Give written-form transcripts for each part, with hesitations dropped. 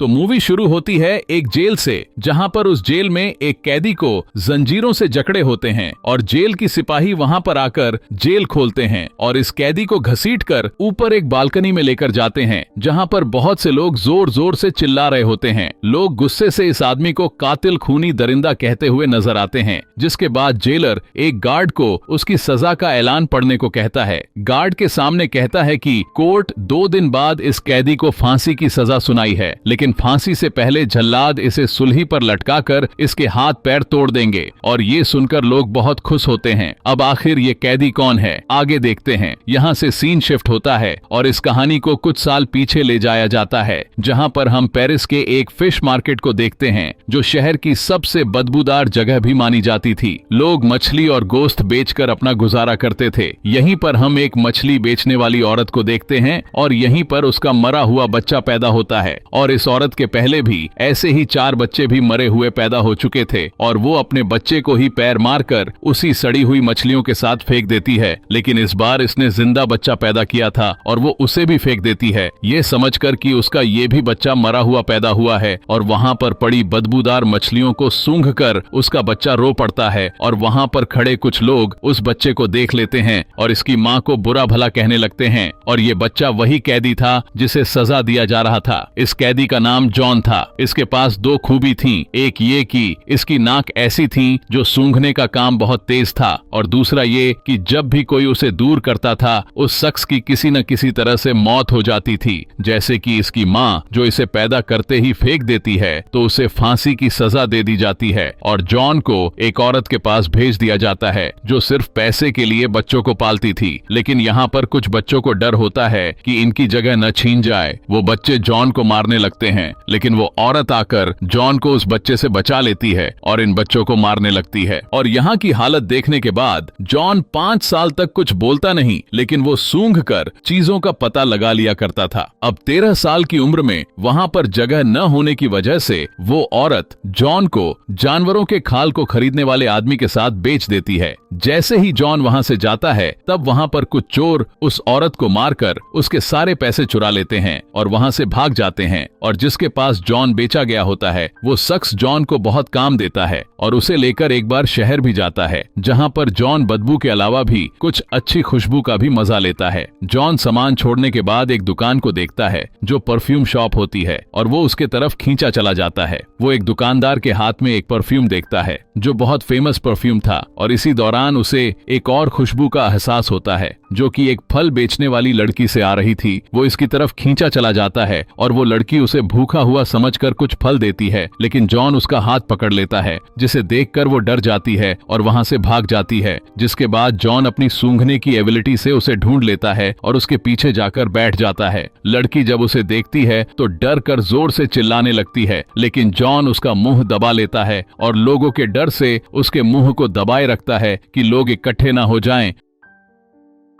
तो मूवी शुरू होती है एक जेल से, जहां पर उस जेल में एक कैदी को जंजीरों से जकड़े होते हैं और जेल की सिपाही वहां पर आकर जेल खोलते हैं और इस कैदी को घसीटकर ऊपर एक बालकनी में लेकर जाते हैं, जहां पर बहुत से लोग जोर जोर से चिल्ला रहे होते हैं। लोग गुस्से से इस आदमी को कातिल खूनी दरिंदा कहते हुए नजर आते हैं, जिसके बाद जेलर एक गार्ड को उसकी सजा का ऐलान पढ़ने को कहता है। गार्ड के सामने कहता है कि कोर्ट 2 दिन बाद इस कैदी को फांसी की सजा सुनाई है, लेकिन फांसी से पहले जल्लाद इसे सुलही पर लटकाकर इसके हाथ पैर तोड़ देंगे। और ये सुनकर लोग बहुत खुश होते हैं। अब आखिर ये कैदी कौन है, आगे देखते हैं। यहाँ से सीन शिफ्ट होता है और इस कहानी को कुछ साल पीछे ले जाया जाता है, जहाँ पर हम पेरिस के एक फिश मार्केट को देखते हैं, जो शहर की सबसे बदबूदार जगह भी मानी जाती थी। लोग मछली और गोश्त बेचकर अपना गुजारा करते थे। यहीं पर हम एक मछली बेचने वाली औरत को देखते हैं और यहीं पर उसका मरा हुआ बच्चा पैदा होता है। और इस औरत के पहले भी ऐसे ही 4 बच्चे भी मरे हुए पैदा हो चुके थे और वो अपने बच्चे को ही पैर मारकर उसी सड़ी हुई मछलियों के साथ फेंक देती है। लेकिन इस बार इसने जिंदा बच्चा पैदा किया था और वो उसे भी फेंक देती है, ये समझकर कि उसका ये भी बच्चा मरा हुआ पैदा हुआ है। और वहाँ पर पड़ी बदबूदार मछलियों को सूंघकर उसका बच्चा रो पड़ता है और वहाँ पर खड़े कुछ लोग उस बच्चे को देख लेते हैं और इसकी माँ को बुरा भला कहने लगते हैं। और ये बच्चा वही कैदी था जिसे सजा दिया जा रहा था। इस कैदी का नाम जॉन था। इसके पास 2 खूबी थी, एक ये कि इसकी नाक ऐसी थी जो सूंघने का काम बहुत तेज था, और दूसरा ये कि जब भी कोई उसे दूर करता था उस शख्स की किसी न किसी तरह से मौत हो जाती थी। जैसे कि इसकी माँ जो इसे पैदा करते ही फेंक देती है तो उसे फांसी की सजा दे दी जाती है और जॉन को एक औरत के पास भेज दिया जाता है जो सिर्फ पैसे के लिए बच्चों को पालती थी। लेकिन यहाँ पर कुछ बच्चों को डर होता है कि इनकी जगह न छीन जाए। वो बच्चे जॉन को मारने लगते हैं, लेकिन वो औरत आकर जॉन को उस बच्चे से बचा लेती है और इन बच्चों को मारने लगती है। और यहाँ की हालत देखने के बाद जॉन 5 साल तक कुछ बोलता नहीं, लेकिन वो सूंघकर चीजों का पता लगा लिया करता था। अब 13 साल की उम्र में वहाँ पर जगह न होने की वजह से वो औरत जॉन को जानवरों के खाल को खरीदने वाले आदमी के साथ बेच देती है। जैसे ही जॉन वहाँ से जाता है तब वहाँ पर कुछ चोर उस औरत को मारकर उसके सारे पैसे चुरा लेते हैं और वहाँ से भाग जाते हैं। और जिसके पास जॉन बेचा गया होता है वो शख्स जॉन को बहुत काम देता है और उसे लेकर एक बार शहर भी जाता है, जहाँ पर जॉन बदबू के अलावा भी कुछ अच्छी खुशबू का भी मजा लेता है। जॉन सामान छोड़ने के बाद एक दुकान को देखता है जो परफ्यूम शॉप होती है और वो उसके तरफ खींचा चला जाता है। वो एक दुकानदार के हाथ में एक परफ्यूम देखता है जो बहुत फेमस परफ्यूम था और इसी दौरान उसे एक और खुशबू का एहसास होता है जो कि एक फल बेचने वाली लड़की से आ रही थी। वो इसकी तरफ खींचा चला जाता है और वो लड़की उसे भूखा हुआ समझकर कुछ फल देती है, लेकिन जॉन उसका हाथ पकड़ लेता है, जिसे देखकर वो डर जाती है और वहाँ से भाग जाती है। जिसके बाद जॉन अपनी सूंघने की एबिलिटी से उसे ढूंढ लेता है और उसके पीछे जाकर बैठ जाता है। लड़की जब उसे देखती है तो डर कर जोर से चिल्लाने लगती है, लेकिन जॉन उसका मुंह दबा लेता है और लोगों के डर से उसके मुंह को दबाए रखता है कि लोग इकट्ठे ना हो जाएं।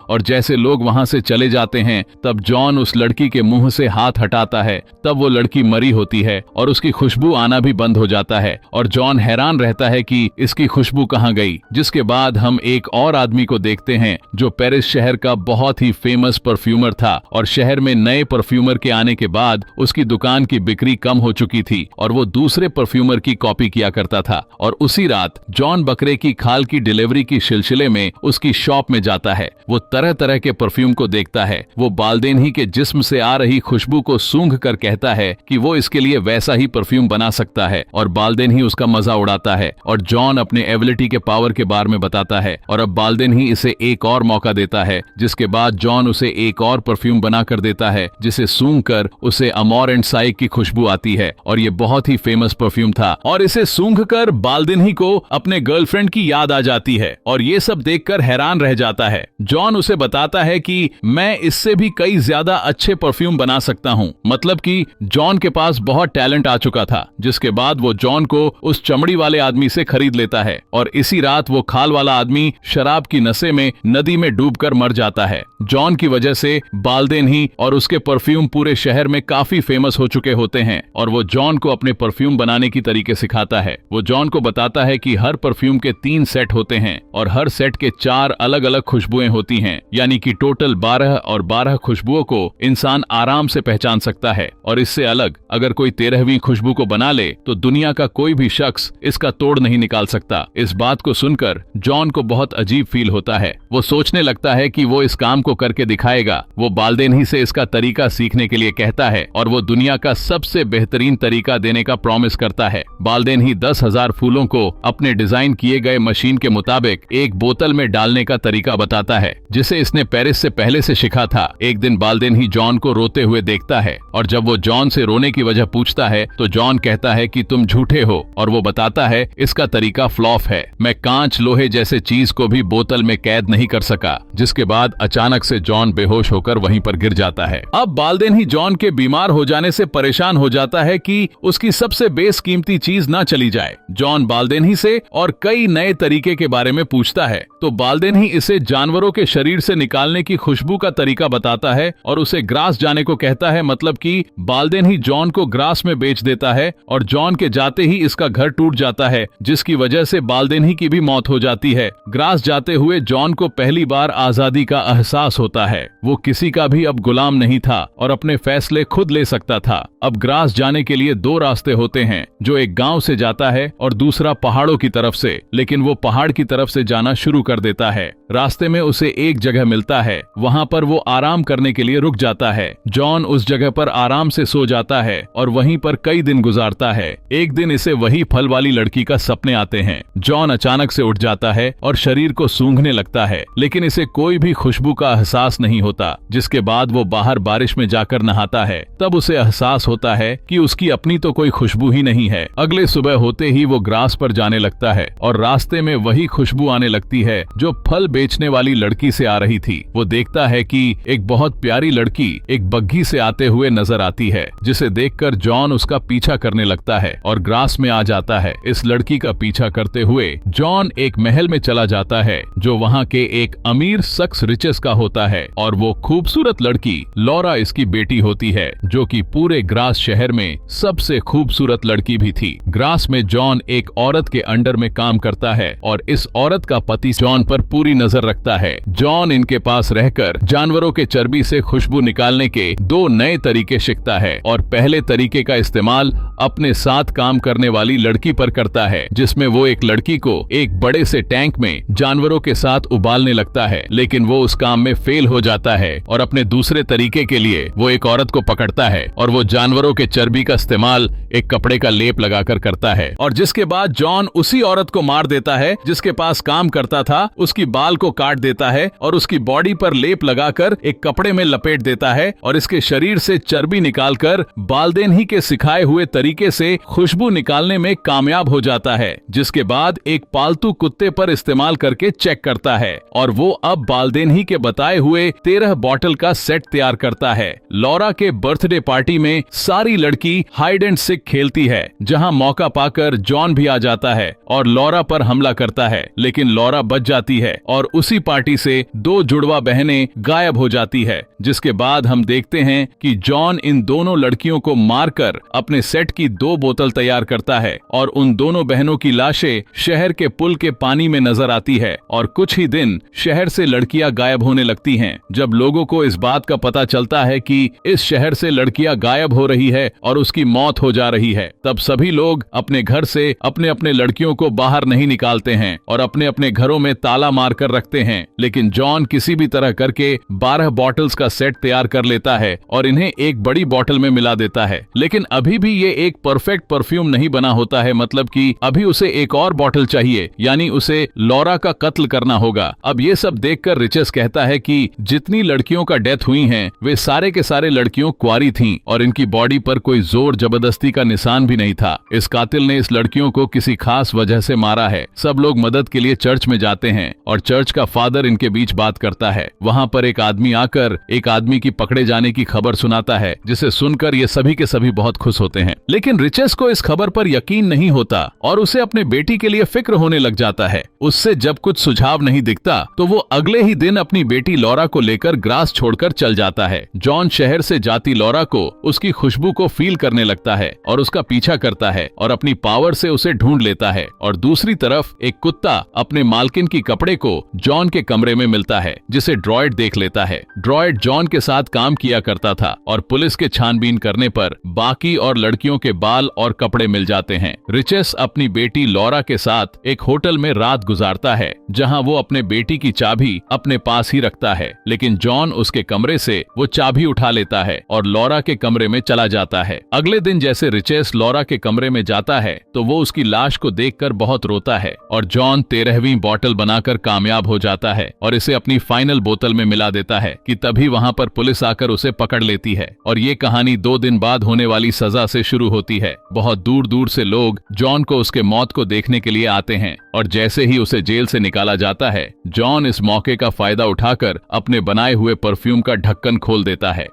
और जैसे लोग वहां से चले जाते हैं तब जॉन उस लड़की के मुंह से हाथ हटाता है, तब वो लड़की मरी होती है और उसकी खुशबू आना भी बंद हो जाता है और जॉन हैरान रहता है कि इसकी खुशबू कहाँ गई। जिसके बाद हम एक और आदमी को देखते हैं जो पेरिस शहर का बहुत ही फेमस परफ्यूमर था और शहर में नए परफ्यूमर के आने के बाद उसकी दुकान की बिक्री कम हो चुकी थी और वो दूसरे परफ्यूमर की कॉपी किया करता था। और उसी रात जॉन बकरे की खाल की डिलीवरी की सिलसिले में उसकी शॉप में जाता है। वो तरह तरह के परफ्यूम को देखता है। वो बालदेन ही के जिस्म से आ रही खुशबू को सूंघ कर कहता है कि वो इसके लिए वैसा ही परफ्यूम बना सकता है और बालदेन ही उसका मजा उड़ाता है। और जॉन अपने एबिलिटी के पावर के बारे में बताता है और अब बालदेन ही इसे एक और मौका देता है, जिसके बाद जॉन उसे एक और परफ्यूम बना कर देता है जिसे सूंघ कर उसे अमोर एंड साइक की खुशबू आती है और ये बहुत ही फेमस परफ्यूम था। और इसे सूंघ कर बालदेन ही को अपने गर्लफ्रेंड की याद आ जाती है और ये सब देखकर हैरान रह जाता है। जॉन उसे बताता है कि मैं इससे भी कई ज्यादा अच्छे परफ्यूम बना सकता हूँ। मतलब कि जॉन के पास बहुत टैलेंट आ चुका था। जिसके बाद वो जॉन को उस चमड़ी वाले आदमी से खरीद लेता है और इसी रात वो खाल वाला आदमी शराब की नशे में नदी में डूबकर मर जाता है। जॉन की वजह से बालदेन ही और उसके परफ्यूम पूरे शहर में काफी फेमस हो चुके होते हैं और वो जॉन को अपने परफ्यूम बनाने की तरीके सिखाता है। वो जॉन को बताता है कि हर परफ्यूम के 3 सेट होते हैं और हर सेट के 4 अलग अलग खुशबुएं होती हैं हैं, यानी कि टोटल 12 और 12 खुशबुओं को इंसान आराम से पहचान सकता है। और इससे अलग अगर कोई 13वीं खुशबू को बना ले तो दुनिया का कोई भी शख्स इसका तोड़ नहीं निकाल सकता। इस बात को सुनकर जॉन को बहुत अजीब फील होता है। वो सोचने लगता है कि वो इस काम को करके दिखाएगा। वो बाल्देन से इसका तरीका सीखने के लिए कहता है और वो दुनिया का सबसे बेहतरीन तरीका देने का प्रॉमिस करता है। बाल्देन 10,000 फूलों को अपने डिजाइन किए गए मशीन के मुताबिक एक बोतल में डालने का तरीका बताता है, जिसे इसने पेरिस से पहले से सीखा था। एक दिन बाल्देन जॉन को रोते हुए देखता है और जब वो जॉन से रोने की वजह पूछता है तो जॉन कहता है कि तुम झूठे हो, और वो बताता है इसका तरीका फ्लॉफ है। मैं कांच लोहे जैसे चीज को भी बोतल में कैद नहीं कर सका। जिसके बाद अचानक से जॉन बेहोश होकर वहीं पर गिर जाता है। अब बाल्देन जॉन के बीमार हो जाने से परेशान हो जाता है कि उसकी सबसे बेशकीमती चीज ना चली जाए। जॉन बाल्देन से और कई नए तरीके के बारे में पूछता है तो बाल्देन इसे जानवरों के शरीर से निकालने की खुशबू का तरीका बताता है और उसे ग्रास जाने को कहता है। मतलब कि बाल्देन जॉन को ग्रास में बेच देता है और जॉन के जाते ही इसका घर टूट जाता है, जिसकी वजह से बाल्देन की भी मौत हो जाती है। ग्रास जाते हुए जॉन को पहली बार आजादी का एहसास होता है। वो किसी का भी अब गुलाम नहीं था और अपने फैसले खुद ले सकता था। अब ग्रास जाने के लिए 2 रास्ते होते हैं, जो एक गांव से जाता है और दूसरा पहाड़ों की तरफ से, लेकिन वो पहाड़ की तरफ से जाना शुरू कर देता है। रास्ते में उसे एक जगह मिलता है, वहाँ पर वो आराम करने के लिए रुक जाता है। जॉन उस जगह पर आराम से सो जाता है और वहीं पर कई दिन गुजारता है। एक दिन इसे वही फल वाली लड़की का सपने आते हैं। जॉन अचानक से उठ जाता है और शरीर को सूंघने लगता है, लेकिन इसे कोई भी खुशबू का एहसास नहीं होता। जिसके बाद वो बाहर बारिश में जाकर नहाता है। तब उसे एहसास होता है कि उसकी अपनी तो कोई खुशबू ही नहीं है। अगले सुबह होते ही वो ग्रास पर जाने लगता है और रास्ते में वही खुशबू आने लगती है जो फल बेचने वाली लड़की से आ रही थी। वो देखता है कि एक बहुत प्यारी लड़की एक बग्घी से आते हुए नजर आती है, जिसे देखकर जॉन उसका पीछा करने लगता है और ग्रास में आ जाता है। इस लड़की का पीछा करते हुए जॉन एक महल में चला जाता है जो वहाँ के एक अमीर शख्स रिचेस का होता है और वो खूबसूरत लड़की लॉरा इसकी बेटी होती है, जो कि पूरे ग्रास शहर में सबसे खूबसूरत लड़की भी थी। ग्रास में जॉन एक औरत के अंडर में काम करता है और इस औरत का पति जॉन पर पूरी नजर रखता है। जॉन इनके पास रहकर जानवरों के चर्बी से खुशबू निकालने के 2 नए तरीके सीखता है और पहले तरीके का इस्तेमाल अपने साथ काम करने वाली लड़की पर करता है, जिसमें वो एक लड़की को एक बड़े से टैंक में जानवरों के साथ उबालने लगता है, लेकिन वो उस काम में फेल हो जाता है और अपने दूसरे तरीके के लिए वो एक औरत को पकड़ता है और वो जानवरों के चर्बी का इस्तेमाल एक कपड़े का लेप लगाकर करता है। और जिसके बाद जॉन उसी औरत को मार देता है जिसके पास काम करता था, उसकी बाल को काट देता है और उसकी बॉडी पर लेप लगाकर एक कपड़े में लपेट देता है और इसके शरीर से चर्बी निकालकर बाल्देन ही के सिखाए हुए तरीके से खुशबू निकालने में कामयाब हो जाता है। जिसके बाद एक पालतू कुत्ते पर इस्तेमाल करके चेक करता है और वो अब बाल्देन ही के बताए हुए 13 बॉटल का सेट तैयार करता है। लॉरा के बर्थडे पार्टी में सारी लड़की हाइड एंड सीक खेलती है, जहां मौका पाकर जॉन भी आ जाता है और लॉरा पर हमला करता है, लेकिन लॉरा बच जाती है और उसी पार्टी से 2 जुड़वा बहनें गायब हो जाती है। जिसके बाद हम देखते हैं कि जॉन इन दोनों लड़कियों को मारकर अपने सेट की 2 बोतल तैयार करता है और उन दोनों बहनों की लाशें शहर के पुल के पानी में नजर आती है और कुछ ही दिन शहर से लड़कियां गायब होने लगती हैं। जब लोगों को इस बात का पता चलता है कि इस शहर से लड़कियां गायब हो रही है और उसकी मौत हो जा रही है, तब सभी लोग अपने घर से अपने अपने लड़कियों को बाहर नहीं निकालते हैं और अपने अपने घरों में ताला मार कर रखते हैं। लेकिन जॉन किसी भी तरह करके 12 बॉटल्स का सेट तैयार कर लेता है और इन्हें एक बड़ी बॉटल में मिला देता है। लेकिन अभी भी ये एक परफेक्ट परफ्यूम नहीं बना होता है, मतलब कि अभी उसे एक और बॉटल चाहिए, यानी उसे लॉरा का कत्ल करना होगा। अब ये सब देखकर रिचेस कहता है कि जितनी लड़कियों का डेथ हुई हैं, वे सारे के सारे लड़कियों कुंवारी थीं और इनकी बॉडी पर कोई जोर जबरदस्ती का निशान भी नहीं था। इस कातिल ने इस लड़कियों को किसी खास वजह से मारा है। सब लोग मदद के लिए चर्च में जाते हैं और चर्च का फादर इनके बीच बात करता है। वहाँ पर एक आदमी आकर एक आदमी की पकड़े जाने की खबर सुनाता है, जिसे सुनकर ये सभी के सभी बहुत खुश होते हैं। लेकिन रिचेस को इस खबर पर यकीन नहीं होता और उसे अपने बेटी के लिए फिक्र होने लग जाता है। उससे जब कुछ सुझाव नहीं दिखता तो वो अगले ही दिन अपनी बेटी लॉरा को लेकर ग्रास छोड़कर चल जाता है। जॉन शहर से जाती लॉरा को उसकी खुशबू को फील करने लगता है और उसका पीछा करता है और अपनी पावर से उसे ढूंढ लेता है। और दूसरी तरफ एक कुत्ता अपने मालकिन की कपड़े को जॉन के कमरे में मिलता मिलता है जिसे ड्रॉयड देख लेता है। ड्रॉयड जॉन के साथ काम किया करता था और पुलिस के छानबीन करने पर बाकी और लड़कियों के बाल और कपड़े मिल जाते हैं। रिचेस अपनी बेटी लॉरा के साथ एक होटल में रात गुजारता है जहां वो अपने बेटी की चाबी अपने पास ही रखता है, लेकिन जॉन उसके कमरे से वो चाबी उठा लेता है और लॉरा के कमरे में चला जाता है। अगले दिन जैसे रिचेस लॉरा के कमरे में जाता है तो वो उसकी लाश को देखकर बहुत रोता है और जॉन 13वीं बोतल बनाकर कामयाब हो जाता है और इसे अपनी फाइनल बोतल में मिला देता है कि तभी वहां पर पुलिस आकर उसे पकड़ लेती है और ये कहानी 2 दिन बाद होने वाली सजा से शुरू होती है। बहुत दूर दूर से लोग जॉन को उसके मौत को देखने के लिए आते हैं और जैसे ही उसे जेल से निकाला जाता है, जॉन इस मौके का फायदा उठाकर अपने बनाए हुए परफ्यूम का ढक्कन खोल देता है।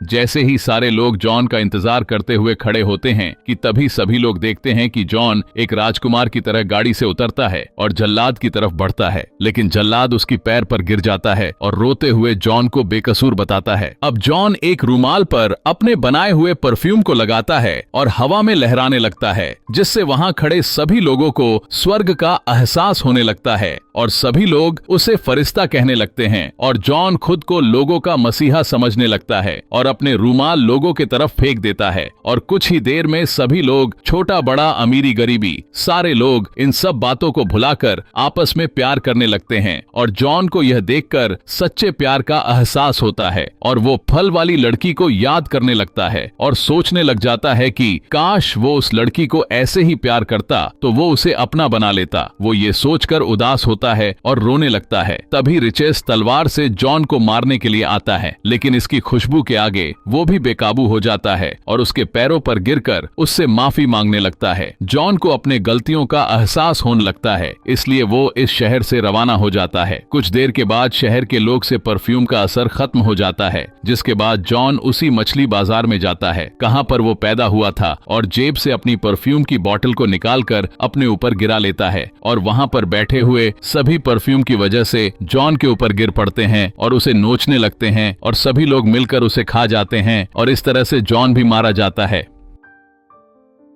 जैसे ही सारे लोग जॉन का इंतजार करते हुए खड़े होते हैं कि तभी सभी लोग देखते हैं कि जॉन एक राजकुमार की तरह गाड़ी से उतरता है और जल्लाद की तरफ बढ़ता है, लेकिन जल्लाद उसकी पैर पर गिर जाता है और रोते हुए जॉन को बेकसूर बताता है। अब जॉन एक रुमाल पर अपने बनाए हुए परफ्यूम को लगाता है और हवा में लहराने लगता है, जिससे वहां खड़े सभी लोगों को स्वर्ग का एहसास होने लगता है और सभी लोग उसे फरिश्ता कहने लगते हैं और जॉन खुद को लोगों का मसीहा समझने लगता है और अपने रुमाल लोगों की तरफ फेंक देता है और कुछ ही देर में सभी लोग, छोटा बड़ा अमीरी गरीबी, सारे लोग इन सब बातों को भुलाकर आपस में प्यार करने लगते हैं और जॉन को यह देखकर सच्चे प्यार का एहसास होता है और वो फल वाली लड़की को याद करने लगता है और सोचने लग जाता है कि काश वो उस लड़की को ऐसे ही प्यार करता तो वो उसे अपना बना लेता। वो ये सोचकर उदास होता है और रोने लगता है। तभी रिचेस तलवार से जॉन को मारने के लिए आता है, लेकिन इसकी खुशबू के आगे वो भी बेकाबू हो जाता है और उसके पैरों पर गिरकर उससे माफी मांगने लगता है। जॉन को अपने गलतियों का एहसास होने लगता है, इसलिए वो इस शहर से रवाना हो जाता है। कुछ देर के बाद शहर के लोग से परफ्यूम का असर खत्म हो जाता है, जिसके बाद जॉन उसी मछली बाजार में जाता है कहां पर वो पैदा हुआ था और जेब से अपनी परफ्यूम की बोतल को निकालकर अपने ऊपर गिरा लेता है और वहां पर बैठे हुए सभी परफ्यूम की वजह से जॉन के ऊपर गिर पड़ते हैं और उसे नोचने लगते हैं और सभी लोग मिलकर उसे खा जाते हैं और इस तरह से जॉन भी मारा जाता है।